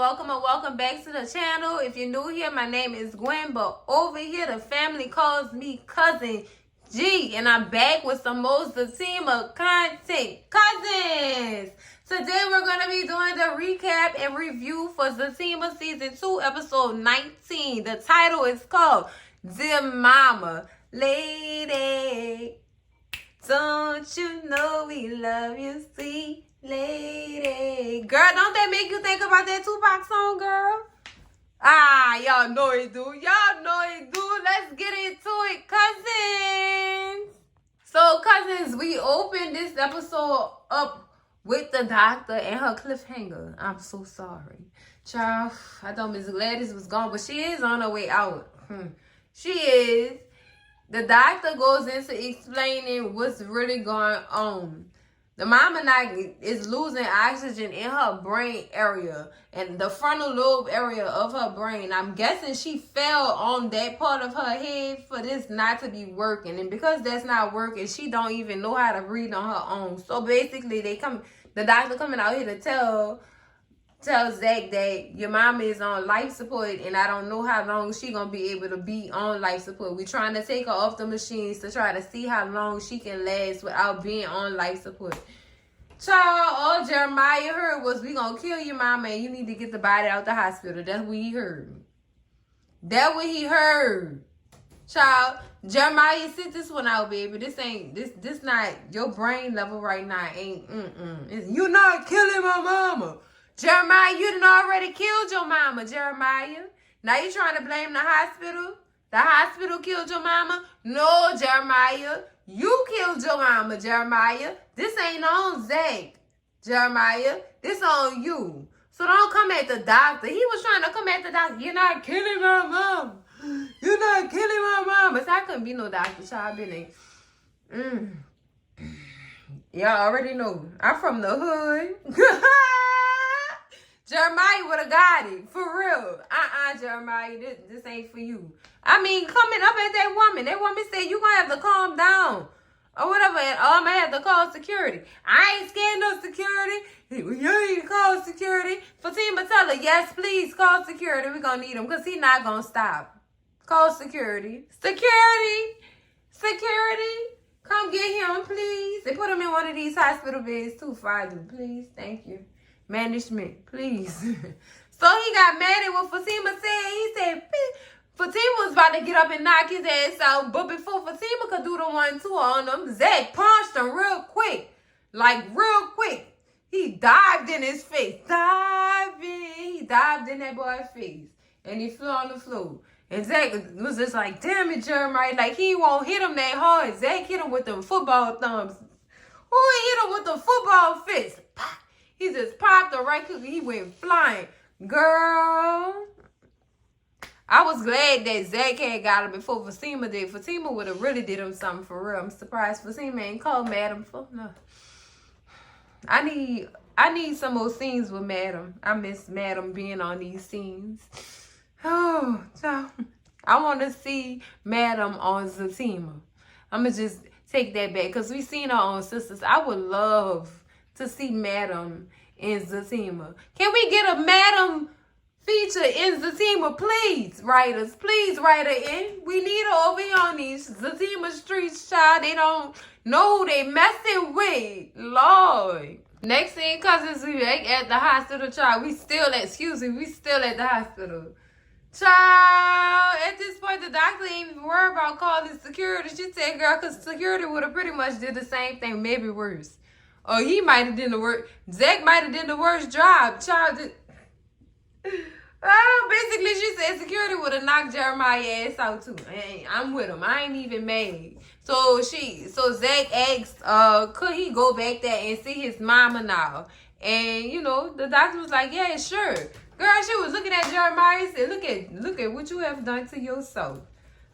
and welcome back to the channel. If you're new here, my name is Gwen, but over here the family calls me Cousin G, and I'm back with some more Zatima content. Cousins! Today we're going to be doing the recap and review for Zatima Season 2, Episode 19. The title is called Dear Mama. Lady, don't you know we love you, sweet lady. Girl, don't that make you think about that Tupac song, girl? Ah, y'all know it do. Y'all know it do. Let's get into it, cousins. So, cousins, we opened this episode up with the doctor and her cliffhanger. I'm so sorry. Child, I thought Miss Gladys was gone, but she is on her way out. She is. The doctor goes into explaining what's really going on. The mama is losing oxygen in her brain area and the frontal lobe area of her brain. I'm guessing she fell on that part of her head for this not to be working. And because that's not working, she don't even know how to breathe on her own. So basically, the doctor coming out here to tell Zach that your mama is on life support and I don't know how long she gonna be able to be on life support. We're trying to take her off the machines to try to see how long she can last without being on life support. Child, all Jeremiah heard was, we gonna kill your mama and you need to get the body out the hospital. That's what he heard. That's what he heard. Child, Jeremiah, sit this one out, baby. This not your brain level right now. You not killing my mama. Jeremiah, you done already killed your mama, Jeremiah. Now you trying to blame the hospital? The hospital killed your mama? No, Jeremiah. You killed your mama, Jeremiah. This ain't on Zach, Jeremiah. This on you. So don't come at the doctor. He was trying to come at the doctor. You're not killing my mom. You're not killing my mama. So I couldn't be no doctor, child. Y'all already know. I'm from the hood. Jeremiah would have got it. For real. Jeremiah, this ain't for you. I mean, coming up at that woman said, you gonna have to calm down. Or whatever. And I'm gonna have to call security. I ain't scared no security. You ain't call security. Fatima tell her, yes, please call security. We gonna need him because he not gonna stop. Call security. Security. Come get him, please. They put him in one of these hospital beds too, Father. Please. Thank you. Management, please. So he got mad at what Fatima said. He said, Fatima was about to get up and knock his ass out. But before Fatima could do the 1-2 on him, Zach punched him real quick. Like, real quick. He dived in his face. He dived in that boy's face. And he flew on the floor. And Zach was just like, damn it, Jeremiah. Like, he won't hit him that hard. Zach hit him with them football thumbs. Who hit him with the football fist? He just popped the right hook and he went flying. Girl, I was glad that Zach had got him before Fatima did. Fatima would have really did him something for real. I'm surprised Fatima ain't called Madam for no. I need some more scenes with Madam. I miss Madam being on these scenes. Oh, so I want to see Madam on Zatima. I'm going to just take that back because we seen her on Sisters. I would love to see Madam in Zatima. Can we get a Madam feature in Zatima, please, writers? Please write her in. We need her over here on these Zatima streets, child. They don't know who they messing with. Lord. Next thing, cousins, we back at the hospital, child. We still at the hospital. Child, at this point, the doctor ain't even worried about calling security. She said, girl, because security would have pretty much did the same thing, maybe worse. Or he might have done the worst. Zach might have done the worst job. Child, basically, she said security would have knocked Jeremiah's ass out too. And I'm with him. I ain't even mad. So Zach asked, could he go back there and see his mama now? And you know, the doctor was like, yeah, sure. Girl, she was looking at Jeremiah and said, look at what you have done to yourself.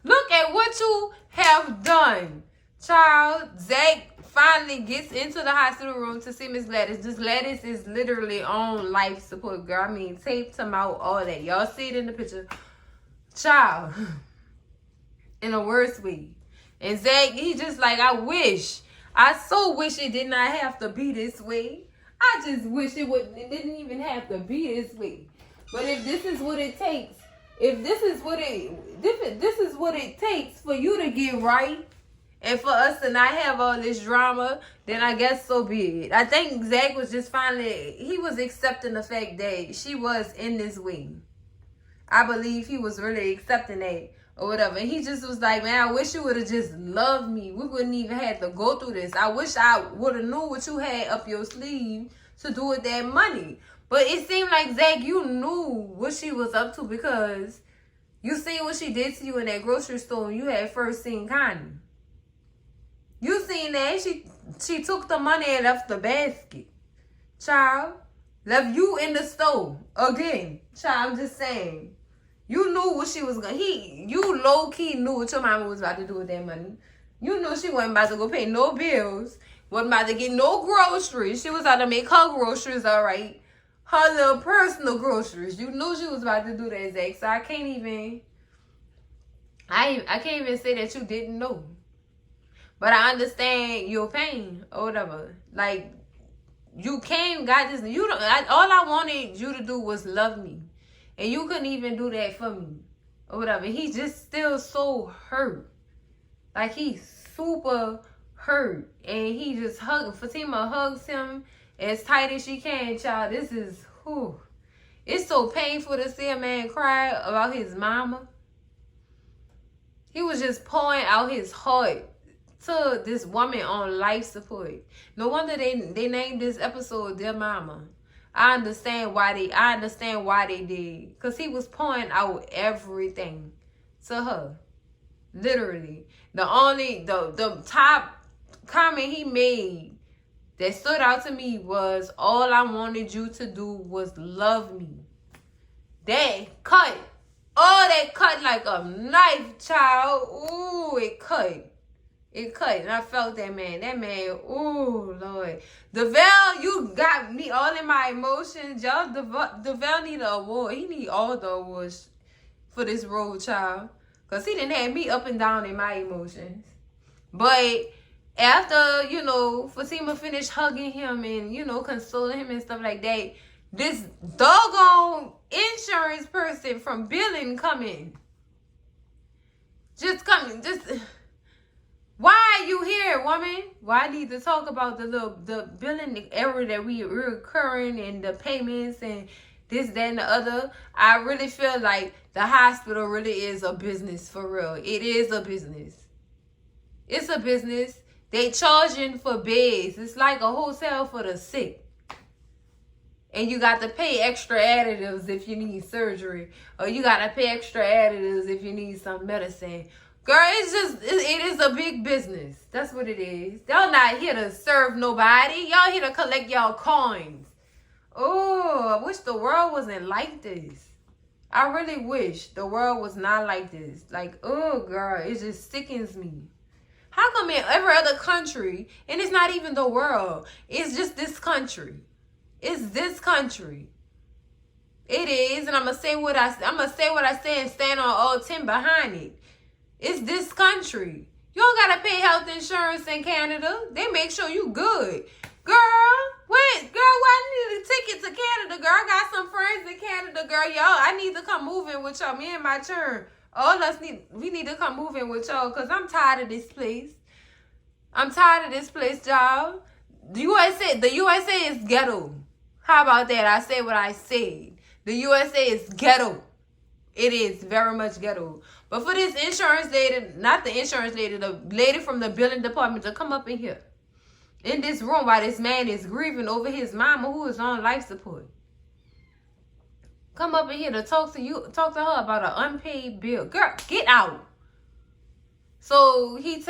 Look at what you have done. Child, Zach finally gets into the hospital room to see Miss Gladys. Miss Gladys is literally on life support, girl. I mean, taped him out, all that. Y'all see it in the picture. Child, in a worse way. And Zach, he just like, I so wish it did not have to be this way. I just wish it didn't even have to be this way. But if this is what it takes, if this is what it takes for you to get right, and for us to not have all this drama, then I guess so be it. I think Zach was just he was accepting the fact that she was in this way. I believe he was really accepting that or whatever. And he just was like, man, I wish you would have just loved me. We wouldn't even have to go through this. I wish I would have knew what you had up your sleeve to do with that money. But it seemed like, Zach, you knew what she was up to because you seen what she did to you in that grocery store when you had first seen Connie. You seen that. She took the money and left the basket. Child, left you in the store. Again, child, I'm just saying. You knew what she was going to... You low-key knew what your mama was about to do with that money. You knew she wasn't about to go pay no bills. Wasn't about to get no groceries. She was about to make her groceries, all right. Her little personal groceries. You knew she was about to do that, Zach. So I can't even... I can't even say that you didn't know. But I understand your pain or whatever. Like, you got this. All I wanted you to do was love me. And you couldn't even do that for me. Or whatever. He's just still so hurt. Like, he's super hurt. And he just Fatima hugs him as tight as she can, child. This is, whew. It's so painful to see a man cry about his mama. He was just pouring out his heart to this woman on life support. No wonder they named this episode Dear Mama. I understand why they did. Because he was pouring out everything to her. Literally. The top comment he made that stood out to me was, all I wanted you to do was love me. That cut. Oh, that cut like a knife, child. Ooh, it cut. It cut, and I felt that man. That man, ooh, Lord. DeVale, you got me all in my emotions. Y'all, DeVale need an award. He need all the awards for this role, child. Because he didn't have me up and down in my emotions. But after, Fatima finished hugging him and, consoling him and stuff like that, this doggone insurance person from billing coming. Why are you here, woman? Why I need to talk about the billing error that we're occurring and the payments and this, that, and the other. I really feel like the hospital really is a business for real. It is a business. It's a business. They charging for beds. It's like a hotel for the sick. And you got to pay extra additives if you need surgery. Or you got to pay extra additives if you need some medicine. Girl, it is a big business. That's what it is. Y'all not here to serve nobody. Y'all here to collect y'all coins. Oh, I wish the world wasn't like this. I really wish the world was not like this. Like, oh, girl, it just sickens me. How come in every other country, and it's not even the world, it's just this country. It's this country. It is, and I'm gonna say what I say and stand on all 10 behind it. It's this country. You don't gotta pay health insurance in Canada. They make sure you good. Girl, why I need a ticket to Canada, girl? I got some friends in Canada, girl. Y'all, I need to come move in with y'all. Me and my turn. We need to come move in with y'all because I'm tired of this place. I'm tired of this place, y'all. The USA is ghetto. How about that? I say what I said. The USA is ghetto. It is very much ghetto. But for this insurance lady, not the insurance lady, the lady from the billing department to come up in here, in this room while this man is grieving over his mama who is on life support. Come up in here to talk to her about an unpaid bill. Girl, get out. So Fatima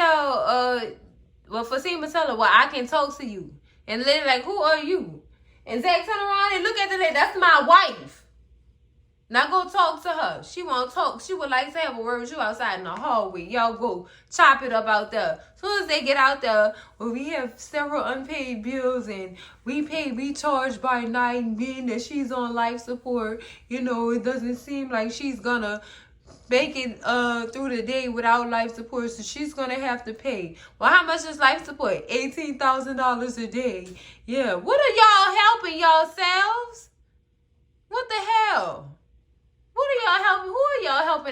tell her, well, I can talk to you. And the lady like, who are you? And Zach turn around and look at the lady, that's my wife. Now go talk to her. She won't talk. She would like to have a word with you outside in the hallway. Y'all go chop it up out there. As soon as they get out there, well, we have several unpaid bills and we charge by night, being that she's on life support. It doesn't seem like she's gonna make it through the day without life support, so she's gonna have to pay. Well, how much is life support? $18,000 a day. Yeah. What are y'all helping yourselves? What the hell?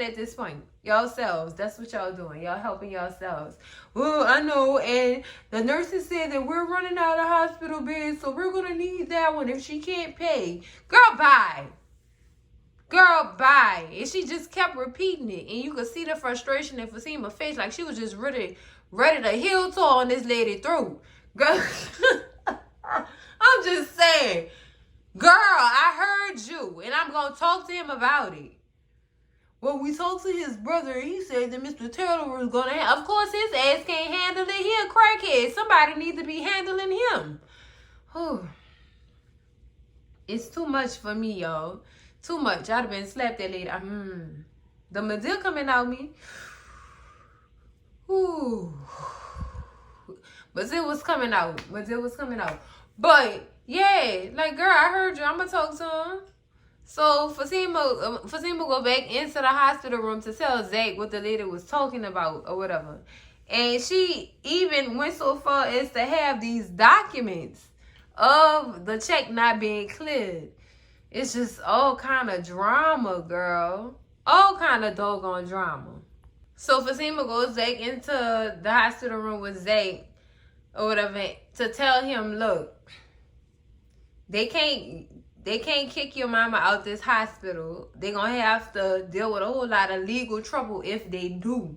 helping at this point. Yourselves. That's what y'all doing. Y'all helping yourselves. Well, I know. And the nurses said that we're running out of hospital beds, so we're going to need that one if she can't pay. Girl, bye. Girl, bye. And she just kept repeating it. And you could see the frustration in Fatima's face. Like she was just ready to heel toe on this lady's throat. Girl, I'm just saying. Girl, I heard you. And I'm going to talk to him about it. Well, we talked to his brother. He said that Mr. Taylor was going to of course, his ass can't handle it. He a crackhead. Somebody needs to be handling him. Whew. It's too much for me, y'all. Too much. I'd have been slapped that lady. The Medill coming out me. Ooh. But it was coming out. But, yeah. Like, girl, I heard you. I'm going to talk to him. So, Fatima go back into the hospital room to tell Zach what the lady was talking about or whatever. And she even went so far as to have these documents of the check not being cleared. It's just all kind of drama, girl. All kind of doggone drama. So, Fatima goes back into the hospital room with Zach or whatever to tell him, look, they can't kick your mama out this hospital. They're going to have to deal with a whole lot of legal trouble if they do.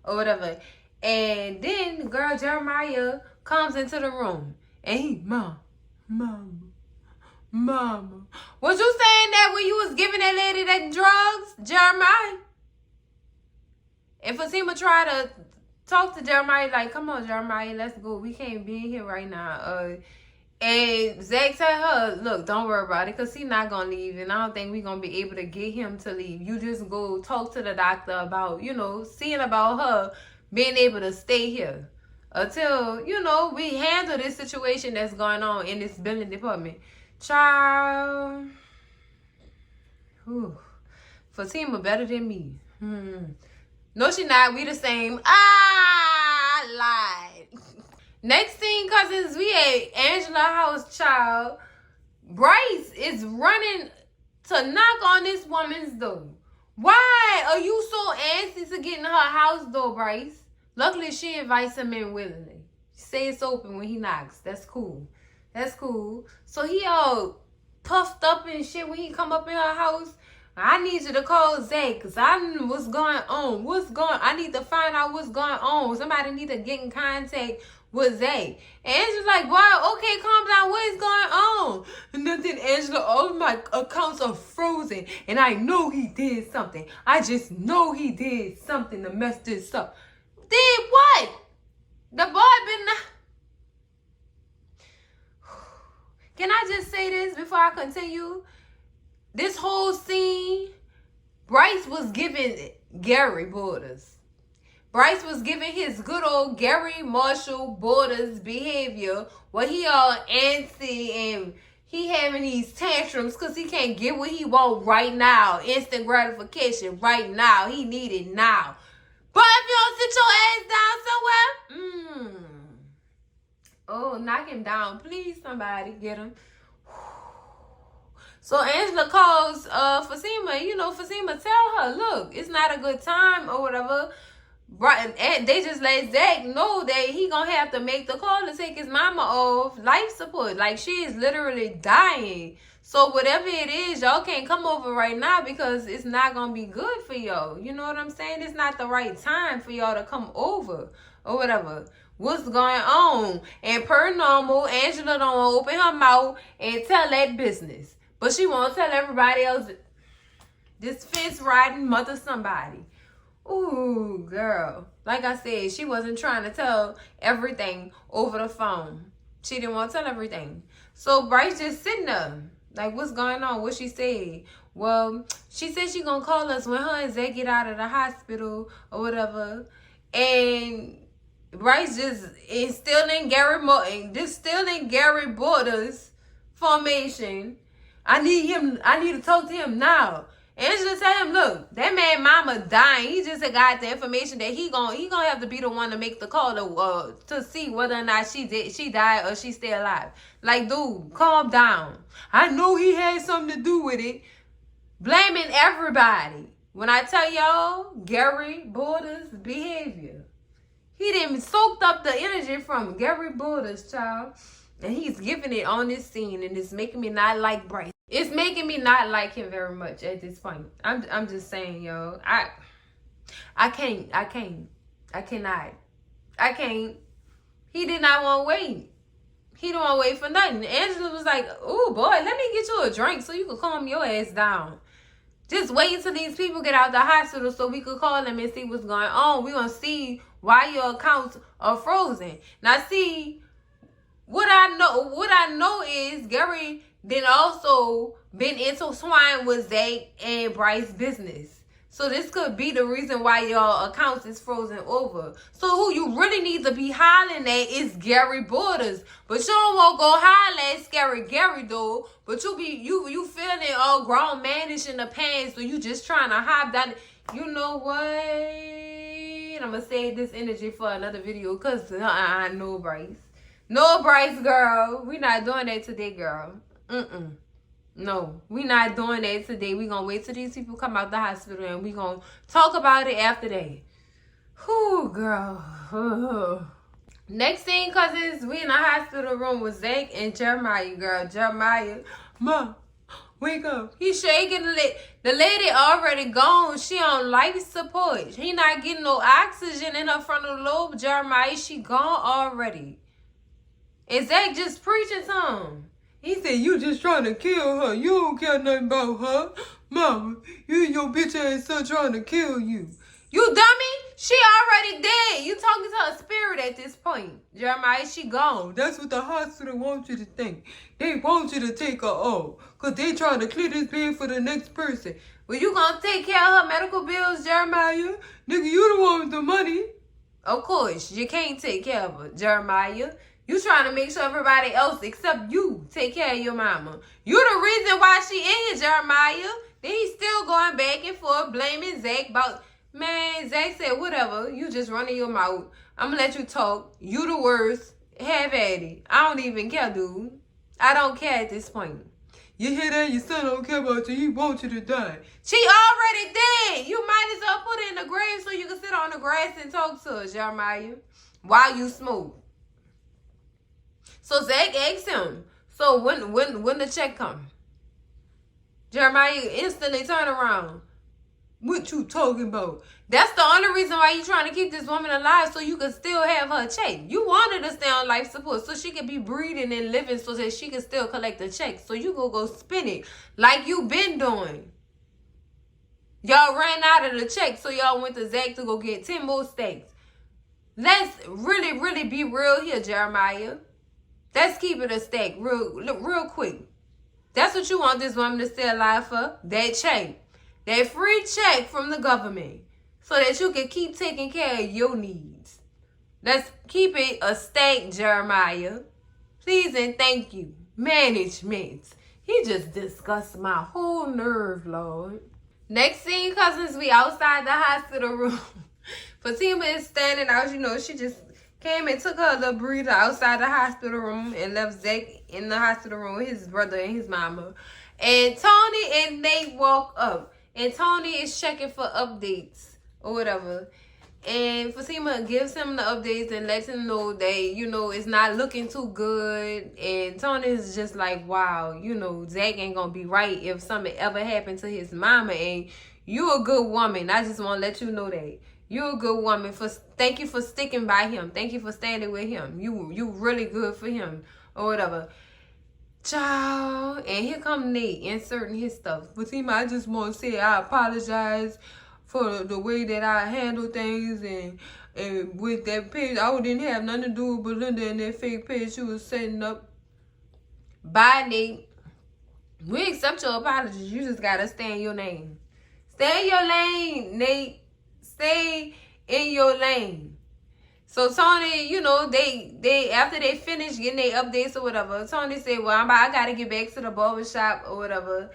Or whatever. And then girl Jeremiah comes into the room. And he, Mama. Was you saying that when you was giving that lady that drugs, Jeremiah? And Fatima tried to talk to Jeremiah like, come on, Jeremiah, let's go. We can't be in here right now. And Zach told her, look, don't worry about it because he's not going to leave. And I don't think we're going to be able to get him to leave. You just go talk to the doctor about, seeing about her being able to stay here. Until, we handle this situation that's going on in this billing department. Child. Whew. Fatima better than me. No, she not. We the same. I lied. Next thing, cousins, we at Angela's house, child. Bryce is running to knock on this woman's door. Why are you so antsy to get in her house door, Bryce? Luckily, she invites him in willingly. She says it's open when he knocks. That's cool. So he all puffed up and shit when he come up in her house. I need you to call Zach because I don't know what's going on. I need to find out what's going on. Somebody need to get in contact with Zach. And Angela's like, wow, okay, calm down. What is going on? And then Angela, all of my accounts are frozen. And I know he did something. I just know he did something to mess this up. Did what? The boy been... Can I just say this before I continue? This whole scene, Bryce was giving Gary Borders. Bryce was giving his good old Gary Marshall Borders behavior where he all antsy and he having these tantrums because he can't get what he want right now. Instant gratification right now. He need it now. But if you don't sit your ass down somewhere, oh, knock him down. Please, somebody get him. So Angela calls Fatima. Fatima tell her, look, it's not a good time or whatever. And they just let Zach know that he gonna have to make the call to take his mama off life support. Like, she is literally dying. So whatever it is, y'all can't come over right now because it's not gonna be good for y'all. You know what I'm saying? It's not the right time for y'all to come over or whatever. What's going on? And per normal, Angela don't open her mouth and tell that business. But she won't tell everybody else. This fence riding mother somebody. Ooh, girl. Like I said, she wasn't trying to tell everything over the phone. She didn't want to tell everything. So Bryce just sitting there. Like, what's going on? What she said? Well, she said she gonna call us when her and Zach get out of the hospital or whatever. And Bryce just is still in Gary Borders formation. I need to talk to him now. Angela tell him, look, that man mama dying. He just got the information that he gonna have to be the one to make the call to see whether or not she died or she still alive. Like, dude, calm down. I know he had something to do with it. Blaming everybody. When I tell y'all, Gary Borders' behavior. He didn't soaked up the energy from Gary Borders, child. And he's giving it on this scene, and it's making me not like Bryce. It's making me not like him very much at this point. I'm just saying, yo. I cannot. He did not want to wait. He don't want to wait for nothing. Angela was like, oh, boy, let me get you a drink so you can calm your ass down. Just wait until these people get out the hospital so we could call them and see what's going on. We're going to see why your accounts are frozen. Now, see, what I know is Gary then also been intertwined with Zach and Bryce's business. So this could be the reason why your accounts is frozen over. So who you really need to be hollering at is Gary Borders. But you don't want to go holler at Scary Gary though. But you feeling all grown manish in the pants. So you just trying to hop down. You know what? I'm going to save this energy for another video. Because I know Bryce. No, Bryce, girl. We not doing that today, girl. No, we not doing that today. We gonna wait till these people come out the hospital and we gonna talk about it after that. Whew, girl. Next thing, cousins, we in the hospital room with Zach and Jeremiah, girl. Jeremiah, Mom, wake up. He shaking the lady already gone. She on life support. He not getting no oxygen in her frontal lobe. Jeremiah, she gone already. And Zach just preaching to him. He said, you just trying to kill her. You don't care nothing about her. Mama, you and your bitch ass son trying to kill you. You dummy? She already dead. You talking to her spirit at this point. Jeremiah, she gone. That's what the hospital wants you to think. They want you to take her off. Because they trying to clear this bed for the next person. Well, you gonna take care of her medical bills, Jeremiah? Nigga, you the one with the money. Of course, you can't take care of her, Jeremiah. You trying to make sure everybody else except you take care of your mama. You the reason why she in here, Jeremiah. Then he's still going back and forth blaming Zach about, man, Zach said, whatever. You just running your mouth. I'm going to let you talk. You the worst. Have at it. I don't even care, dude. I don't care at this point. You hear that? Your son don't care about you. He wants you to die. She already dead. You might as well put her in the grave so you can sit on the grass and talk to her, Jeremiah, while you smoke. So Zach asked him, so when the check come? Jeremiah instantly turned around. What you talking about? That's the only reason why you trying to keep this woman alive, so you can still have her check. You wanted to stay on life support so she could be breathing and living so that she can still collect the check. So you go spend it like you been doing. Y'all ran out of the check, so y'all went to Zach to go get 10 more steaks. Let's really be real here, Jeremiah. Let's keep it a stack real quick. That's what you want this woman to stay alive for. That check. That free check from the government. So that you can keep taking care of your needs. Let's keep it a stack, Jeremiah. Please and thank you. Management. He just disgusts my whole nerve, Lord. Next scene, cousins, we outside the hospital room. Fatima is standing out. You know, she just came and took her little breather outside the hospital room and left Zach in the hospital room with his brother and his mama. And Tony and Nate walk up. And Tony is checking for updates or whatever. And Fatima gives him the updates and lets him know that, you know, it's not looking too good. And Tony is just like, wow, you know, Zach ain't going to be right if something ever happened to his mama. And you a good woman. I just want to let you know that. You're a good woman. Thank you for sticking by him. Thank you for standing with him. You really good for him or whatever. Child. And here come Nate inserting his stuff. Fatima, I just want to say I apologize for the way that I handle things. And with that page, I didn't have nothing to do with Belinda and that fake page she was setting up. Bye, Nate. We accept your apologies. You just got to stay in your lane. Stay in your lane, Nate. Stay in your lane. So Tony, you know, they after they finish getting their updates or whatever, Tony said, well, I gotta get back to the barbershop or whatever.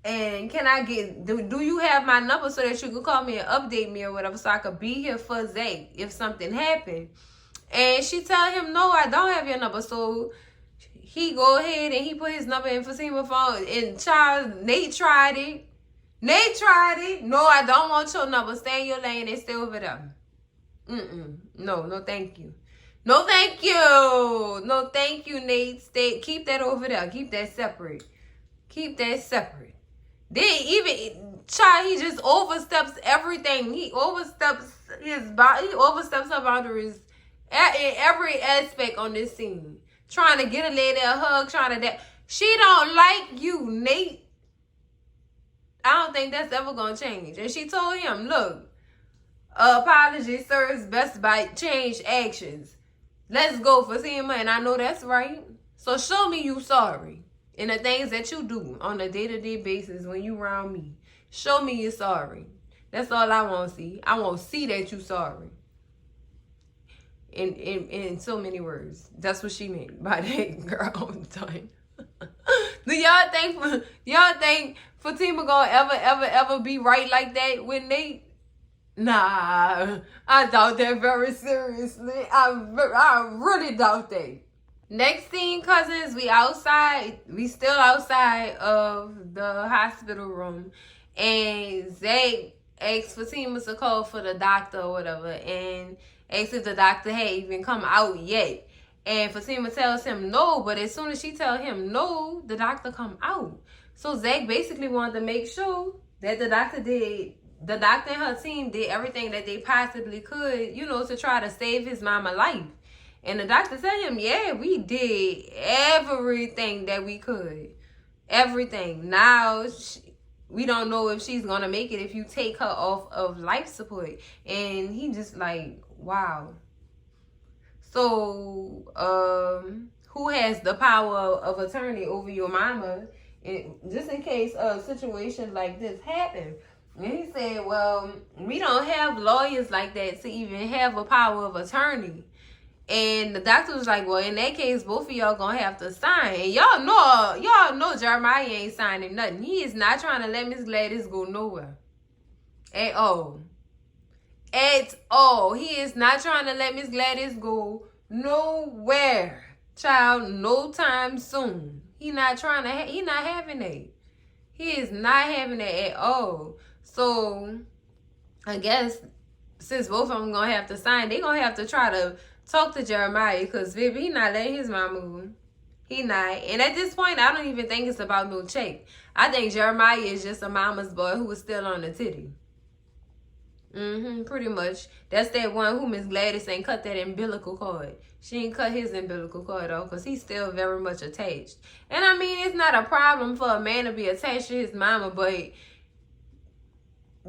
And can I get, do you have my number so that you can call me and update me or whatever so I could be here for Zach if something happened? And she tell him, no, I don't have your number. So he go ahead and he put his number in Fatima's phone. And child, Nate tried it. Nate tried it. No, I don't want your number. Stay in your lane and stay over there. No, thank you. No, thank you. No, thank you, Nate. Keep that over there. Keep that separate. Keep that separate. Then even child, he just oversteps everything. He oversteps his body. He oversteps her boundaries in every aspect on this scene. Trying to get a lady a hug. Trying to she don't like you, Nate. I don't think that's ever gonna change. And she told him, look, apology serves best by change actions. Let's go, Fatima. And I know that's right. So show me you sorry. And the things that you do on a day-to-day basis when you around me. Show me you're sorry. That's all I want to see. I want to see that you sorry. In so many words. That's what she meant by that, girl. I'm done. Do y'all think Fatima gonna ever be right like that with Nate? Nah, I doubt that very seriously. I really doubt that. Next scene, cousins, we outside. We still outside of the hospital room. And Zach asked Fatima to call for the doctor or whatever. And asked if the doctor had even come out yet. And Fatima tells him no. But as soon as she tells him no, the doctor come out. So Zach basically wanted to make sure that the doctor and her team did everything that they possibly could, to try to save his mama life. And the doctor said to him, yeah, we did everything that we could. Everything. Now, we don't know if she's going to make it if you take her off of life support. And he just like, wow. So, who has the power of attorney over your mama? And just in case a situation like this happen. And he said, well, we don't have lawyers like that to even have a power of attorney. And the doctor was like, well, in that case, both of y'all gonna have to sign. And y'all know Jeremiah ain't signing nothing. He is not trying to let Miss Gladys go nowhere. At all. At all. He is not trying to let Miss Gladys go nowhere. Child, no time soon. He not having that. He is not having that at all. So, I guess, since both of them gonna have to sign, they gonna have to try to talk to Jeremiah, because, baby, he not letting his mama go. He not. And at this point, I don't even think it's about no check. I think Jeremiah is just a mama's boy who is still on the titty. Pretty much. That's that one who Miss Gladys ain't cut that umbilical cord. She ain't cut his umbilical cord off because he's still very much attached. And I mean, it's not a problem for a man to be attached to his mama, but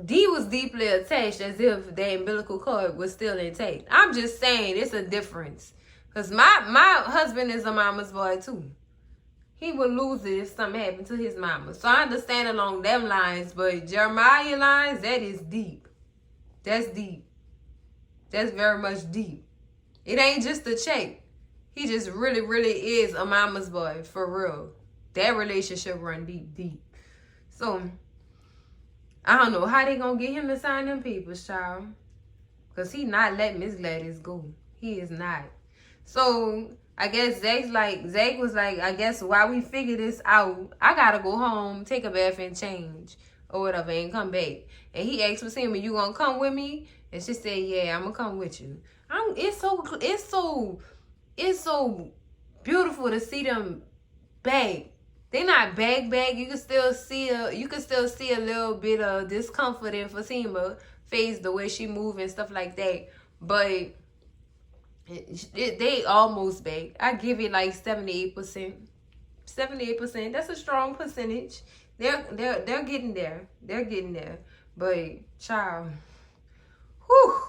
D was deeply attached as if the umbilical cord was still intact. I'm just saying it's a difference. Because my husband is a mama's boy too. He would lose it if something happened to his mama. So I understand along them lines, but Jeremiah lines, that is deep. That's deep. That's very much deep. It ain't just a check. He just really, really is a mama's boy, for real. That relationship run deep. So, I don't know how they gonna get him to sign them papers, child. Because he not letting Miss Gladys go. He is not. So, I guess Zach was like, I guess while we figure this out, I gotta go home, take a bath and change. Or whatever, and come back. And he asked Fatima, you gonna come with me? And she said, yeah, I'm gonna come with you. It's so beautiful to see them back. They not back. You can still see a little bit of discomfort in Fatima face, the way she move and stuff like that. But they almost back. I give it like 78%. 78%. That's a strong percentage. They're getting there. They're getting there. But child, whew,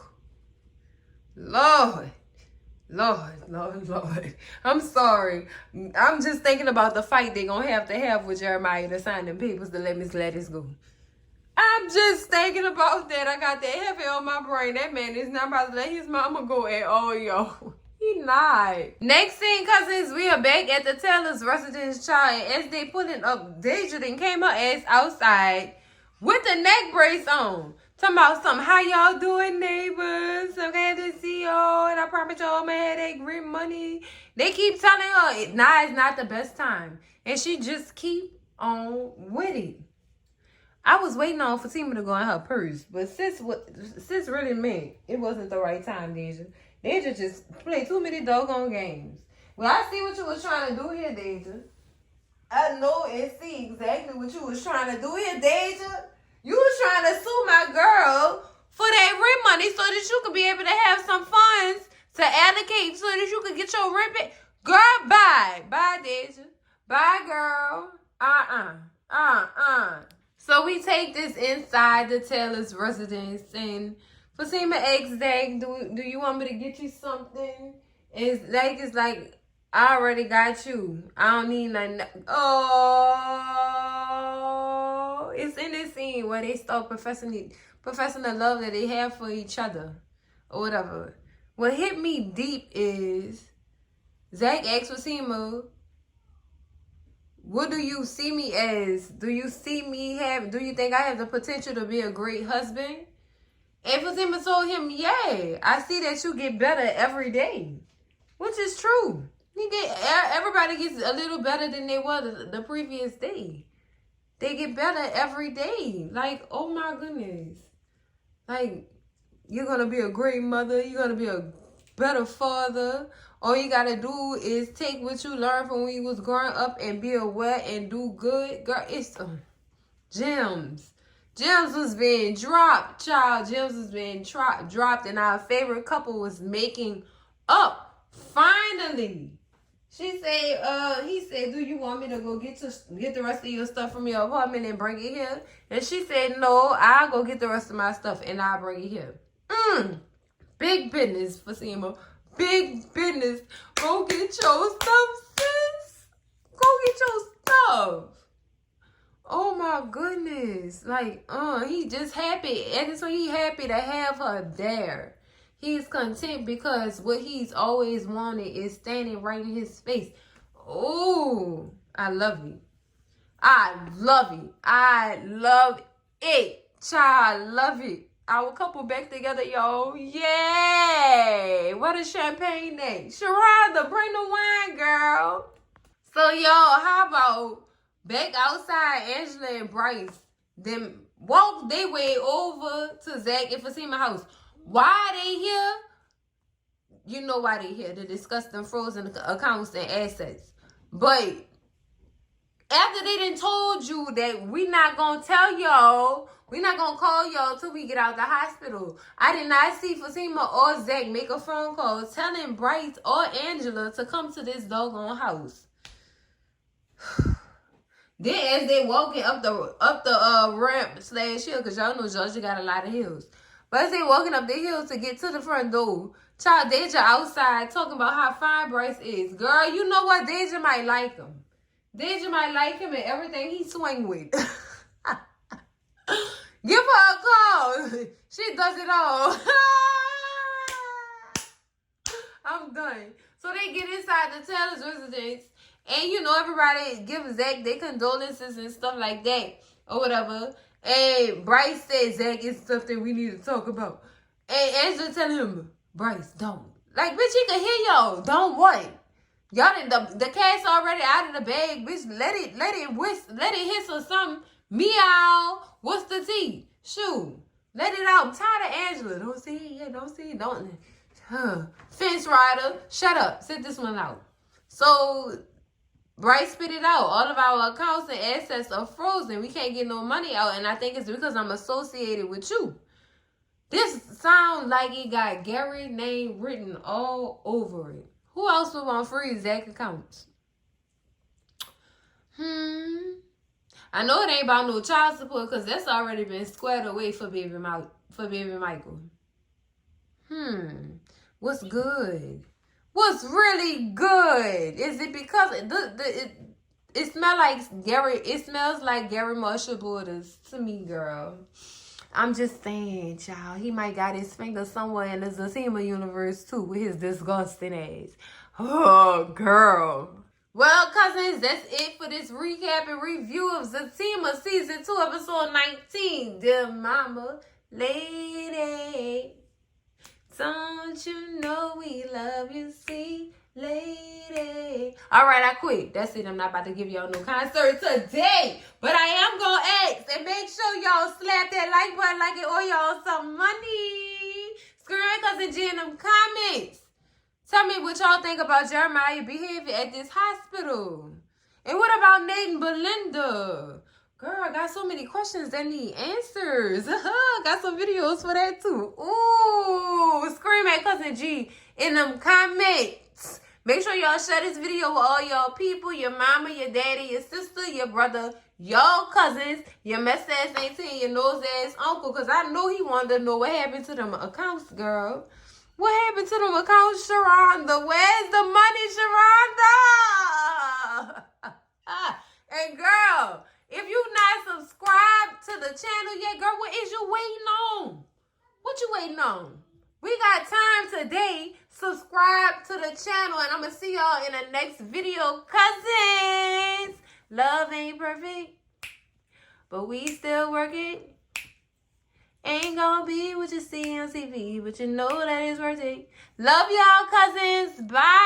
Lord. I'm sorry. I'm just thinking about the fight they're gonna have with Jeremiah to sign them papers to let Miss Gladys go. I'm just thinking about that. I got that heavy on my brain. That man is not about to let his mama go at all, yo. He not. Next scene, cousins, we are back at the Taylor's residence, child. And as they pulling up, Deja then came her ass outside with the neck brace on. Talking about something. How y'all doing, neighbors? I'm glad to see y'all. And I promise y'all I'm gonna have that green money. They keep telling her now is not the best time. And she just keep on with it. I was waiting on Fatima to go in her purse, but sis really meant it wasn't the right time, Deja. Deja just played too many doggone games. Well, I see what you was trying to do here, Deja. I know and see exactly what you was trying to do here, Deja. You was trying to sue my girl for that rent money so that you could be able to have some funds to allocate so that you could get your rent back. Girl, bye. Bye, Deja. Bye, girl. So we take this inside the Taylor's residence, and Fatima asks Zach, do you want me to get you something? And Zach is like, I already got you. I don't need nothing. Oh, it's in this scene where they start professing the love that they have for each other or whatever. What hit me deep is Zach asks Fatima, what do you see me as? Do you think I have the potential to be a great husband? And Fatima told him, yeah, I see that you get better every day. Which is true. Everybody gets a little better than they were the previous day. They get better every day. Like, oh my goodness. Like, you're going to be a great mother. You're going to be a better father. All you got to do is take what you learned from when you was growing up and be aware and do good. Girl, it's gems. Gems was being dropped, child. Gems was being dropped, and our favorite couple was making up. Finally. He said, do you want me to go get the rest of your stuff from your apartment and bring it here? And she said, no, I'll go get the rest of my stuff and I'll bring it here. Big business, Fatima. Big business. Go get your stuff, sis. Go get your stuff. Oh my goodness. Like, he just happy. And so he happy to have her there. He's content because what he's always wanted is standing right in his face. Oh, I love you. I love you. I love it. Child, I love it. Our couple back together, y'all. Yay! What a champagne day. Sharada, bring the wine, girl. So, y'all, how about back outside, Angela and Bryce, them walk their way over to Zach and Fatima's house. Why they here? You know why they here. To discuss them frozen accounts and assets. But after they done told you that we not going to tell y'all, we not going to call y'all till we get out the hospital. I did not see Fatima or Zach make a phone call telling Bryce or Angela to come to this doggone house. Then as they walking up the ramp / hill, because y'all know Georgia got a lot of hills. But as they walking up the hill to get to the front door, child, Deja outside talking about how fine Bryce is. Girl, you know what? Deja might like him. Deja might like him and everything he swing with. Give her a call. She does it all. I'm done. So they get inside the Taylor's residence. And, you know, everybody gives Zach their condolences and stuff like that. Or whatever. And Bryce said, Zach, it's something we need to talk about. And Angela tell him, Bryce, don't. Like, bitch, he can hear y'all. Don't what? Y'all didn't, the cat's already out of the bag, bitch. Let it hiss or something. Meow. What's the tea? Shoot. Let it out. I'm tired of Angela. Don't see it. Yeah, don't see it. Don't. Fence rider. Shut up. Sit this one out. So Bryce spit it out. All of our accounts and assets are frozen. We can't get no money out. And I think it's because I'm associated with you. This sounds like it got Gary's name written all over it. Who else would want free Zach accounts? I know it ain't about no child support because that's already been squared away for baby Michael. What's good? What's really good? Is it because it smells like Gary? It smells like Gary Marshall Borders to me, girl. I'm just saying, child. He might got his finger somewhere in the Zatima universe too with his disgusting ass. Oh, girl. Well, cousins, that's it for this recap and review of Zatima Season 2, Episode 19. Dear Mama, Lady, don't you know we love you, see, lady. All right, I quit. That's it. I'm not about to give y'all no concert today. But I am going to ask and make sure got that like button like it owe y'all some money. Scream Cousin G in them comments. Tell me what y'all think about Jeremiah's behavior at this hospital. And what about Nate and Belinda? Girl, I got so many questions that need answers. Got some videos for that too. Ooh, scream at Cousin G in them comments. Make sure y'all share this video with all y'all people, your mama, your daddy, your sister, your brother, y'all cousins, your mess ass auntie, and your nose ass uncle. Because I know he wanted to know what happened to them accounts, girl. What happened to them accounts, Sharonda? Where's the money, Sharonda? And girl, if you not subscribed to the channel yet, girl, what is you waiting on? What you waiting on? We got time today. Subscribe to the channel, and I'm going to see y'all in the next video. Cousins, love ain't perfect, but we still working. Ain't gonna be what you see on TV, but you know that it's worth it. Love y'all, cousins. Bye.